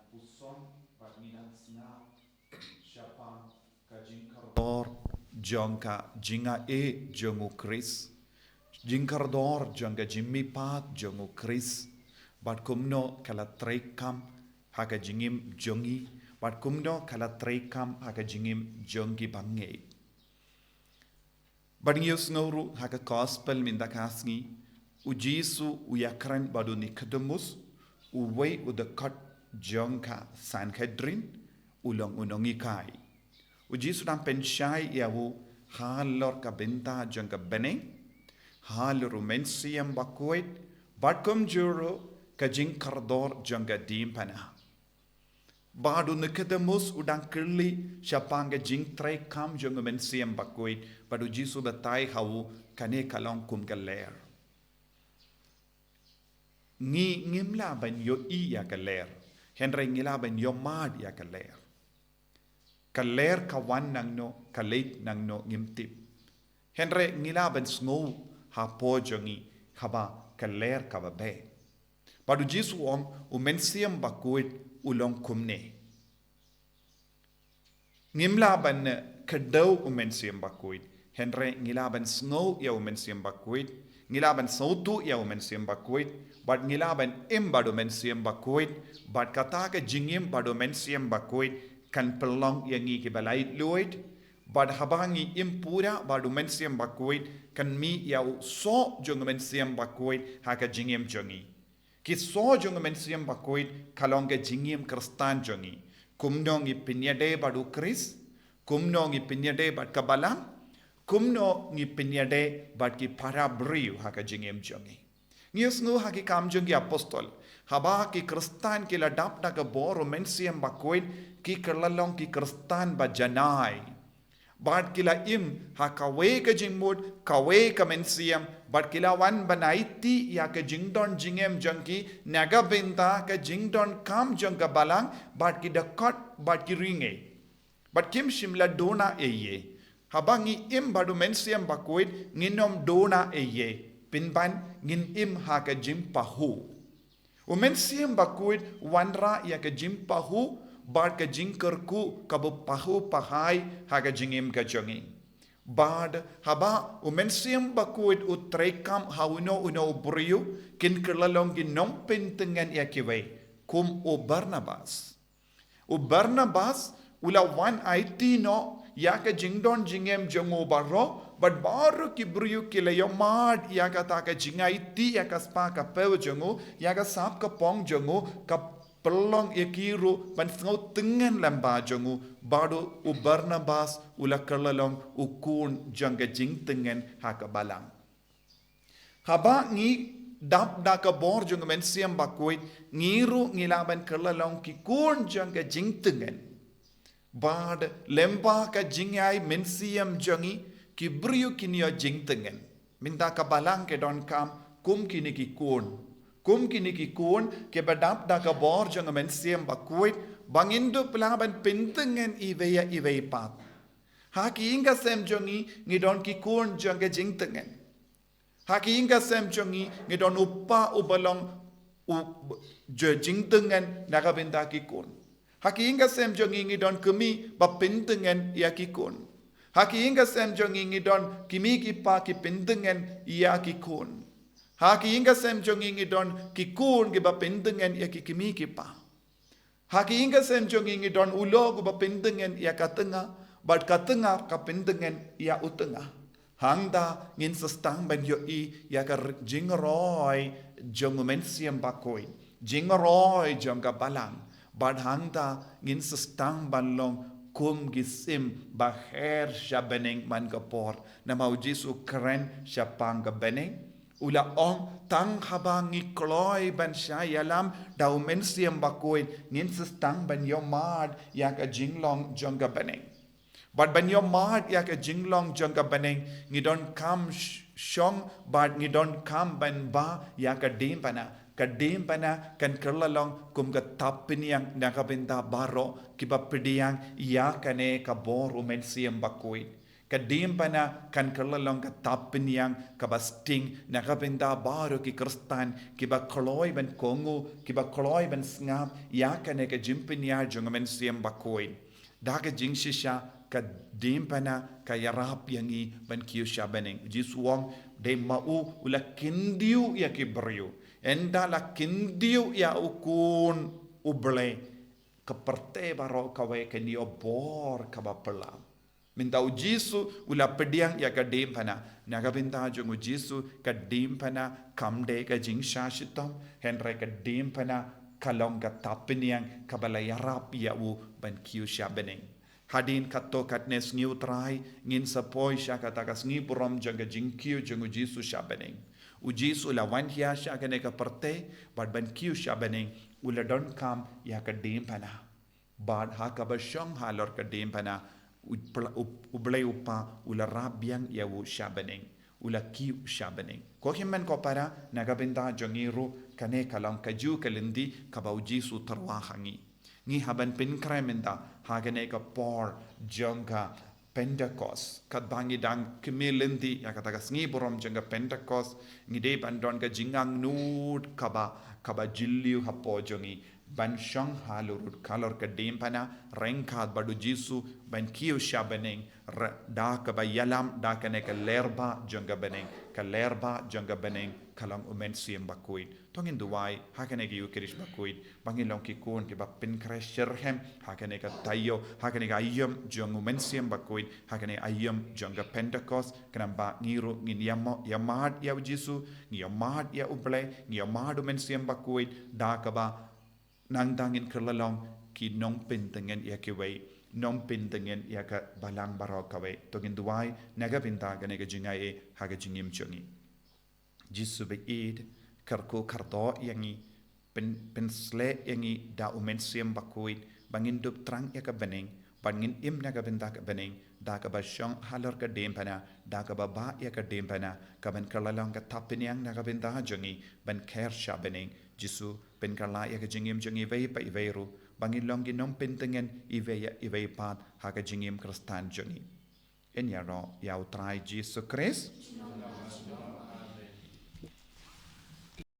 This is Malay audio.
puson badminang snap Japan kajingkardor jongka jinga jongu Chris jingkardor jonga Jimmy Pat jongu Chris bad kumno kala trekam haka jingim jongi bad kumno kala trekam haka jingim jongi bange badngius nguru haka gospel minda kasngi ujisu uyakran badu nikodemus uwei udakat jongka Sanhedrin ulong unongi kai ujisu dam pensyai yawu halor ka benta jongka beneng halor umensiam bakuit badkum juro kajing kardor jongka dimpana badu nikodemus udang kerli syapanga jing trai kam jongka mensiam bakuit badu jisu batai hawu kane kalong kum galer ngimla ban yo i ya galer henry ngila ban yo mad ya galer kawan nang no kaleit nang no ngimtip henry ngila ban sngo ha po jongi haba galer kababe padu jisu om umensiam bakuit ulong kumne ngimla ban kedau umensiam bakuit henry ngila ban sngo ya umensiam bakuit ngila ban sautu ya umensiam bakuit bad ngilaban badu mensiam bakuit bad kata ke jingim badu mensiam bakuit kan pelong yangi ke balai luit bad habangi pura badu mensiam bakuit kan mi yau so jong mensiam bakuit haka jingim jongi ki so jong mensiam bakuit kalong ke jingim kristan jongi kumno ngi pinyade badu Chris kumno ngi pinyade bad kabalam kumno ngi pinyade bad ki parabriu haka jingim jongi Ngius ngu haki kamjung ki apostol. Haba ki kristan ki ladap na ka boro mensiam bakuit ki kerlalong ki kristan ba janai. Bad kila ha kawe ka jingmud, kawe ka mensiam, bad kila wan banaiti ya ka jingdon jingem jangki, naga benta ka jingdon kam jang ka balang, bad ki dakot, bad ki ringe. Bad kim shimla dona eye. Haba ngi badu mensiam bakuit, nginom dona eye. Pinban ngin ha ka jim pahu. Umen siam bakuit wanra ya ka jim pahu bad ka jingkerku kabu pahu pahai ha ka jingim ka jongi. Bad haba umen siam bakuit utrekam hauno uno buriu kin kerlalong ginom PYNTNGEN ya KIWEI kum o Barnabas. O Barnabas ula wan IT no ya ka jingdon jingem jongo barro but baru ki buriu ki le yomad ya ka ta ka jingai ti ya ka spa ka pew jongo ya ka sap ka pong jongo ka pelong ekiru ban ngau tengen lamba jongo badu u Barnabas ula kerlalong ukun jangga jingtengen ha ka balang haba ngi dap da ka bor jongo mensiam bakuit ngiru ngilaban kerlalong ki kun jangga jingtengen bad lemba ka jingai mensiam jongi kibriu kinio jingtengen minta kabalang ke don kam kum kini ki kun ke badap da ka bor jong mensiam bakuit bangindo pelaban PYNTNGEN iwei pat ha ki inga sem jongi ngi don ki kun jong jingtengen ha ki inga sem jongi ngi don uppa ubalong u jingtengen naga binda ki kun ha ki inga sem jongi ngi don kumi ba PYNTNGEN ya ki kun Haki inga sem jongi ngidon kimi ki pa ki PYNTNGEN iya ki kun. Haki inga sem jongi ngidon ki kun ki ba PYNTNGEN iya ki kimi ki pa. Haki inga sem jongi ngidon ulo ku ba PYNTNGEN iya ka tengah, bad ka tengah ka PYNTNGEN iya utengah. Hangda ngin sestang ban yo i ya ka jingroy jongu mensiam bakoi. Jingroy jong ka balang. Bad hangda ngin sestang ban long kum gisim baher shabeneng man kapor na maujisu keren syapang beneng ula ong tang habangi kloy ban syayalam dau mensiam bakuin ngin sestang ban yomad yak a jinglong jonga beneng bad ban yomad yak a jinglong jonga beneng ngidon kam shong bad ngidon kam ban ba yak a dimpana kadim pana kan kerlalong kum ka tapiniang nakabenta baro kiba pediang ya kane ka bor umensiam bakuit Kadim pana kan kerlalong katapin yang kabasting nakabenda baru ki kristan kiba koloi ben kongu kiba koloi ben ngap ya kan ka jimpin ya jongamen siem bakoin daga jingshisha kadim pana kayarap yangi ben kiusha bening jisuang de mau ula kindiu ya kibriu enda la kindiu ya ukun uble kaperte baro kawe kenio bor kabapelam minta ujisu ula pediang ya kadim pana nagabinta jungu jisu kadim pana kamde ka jingsha shitom henre kadim pana kalong ka tapiniang kabala yarap ya u ban kiusha bening hadin katto katnes neutrai ngin sapoi sha katakas ngi purom janga jingkiu jungu jisu sha bening ujisu la wanhia sha kane ka parte bad ban kiusha bening ula don kam ya kadim pana bad hakabashong halor kadim pana ublay upa ula rabiang yawu shabaning ula kiu shabaning ko himmen ko para nagabinda jongiru kane kalang kaju kalindi kabauji su tarwahangi ngi haban pin kremenda hagane ka por jonga Pentecost kat bangi dang kemilindi ya katakas ngi borom jonga Pentecost ngi de bandon ka jingang nut kaba jilliu hapo jongi ban shang halurut kalor ka dempana rengkat badu jisu ban kiu shabening da ka bayalam da ka ne ka lerba jonga beneng ka lerba jonga beneng kalang umen siem bakuit tongin duwai hakane ki ukirish bakuit bangin long ki kun ki bapin kresher hem hakane ka tayo hakane ka ayam jong umen siem bakuit hakane ayam jonga Pentecost kanamba ngiru ngin yamad ya jisu ngiyamad ya uble ngiyamad umen siem bakuit da ka ba nang dangin kerlalong ki nong PYNTNGEN ya KIWEI nong PYNTNGEN ya ka balang barok kawe togin duwai naga pinta gane ga jingai haga jingim chungi jisu be id karko karto yangi pensle yangi da umen siem bakuit bangin dup trang ya ka beneng bangin im naga pinta ka beneng da ka ba shong halor ka dempana da ka ba ya ka dempana ka ban kerlalong ka tapin yang naga pinta jungi ban kher sha beneng jisu pen kala ya kajingim jungi vei pa iveiru bangin longi nom PYNTNGEN ivei pat ha kajingim kristan jungi en yaro yau trai jisu Christ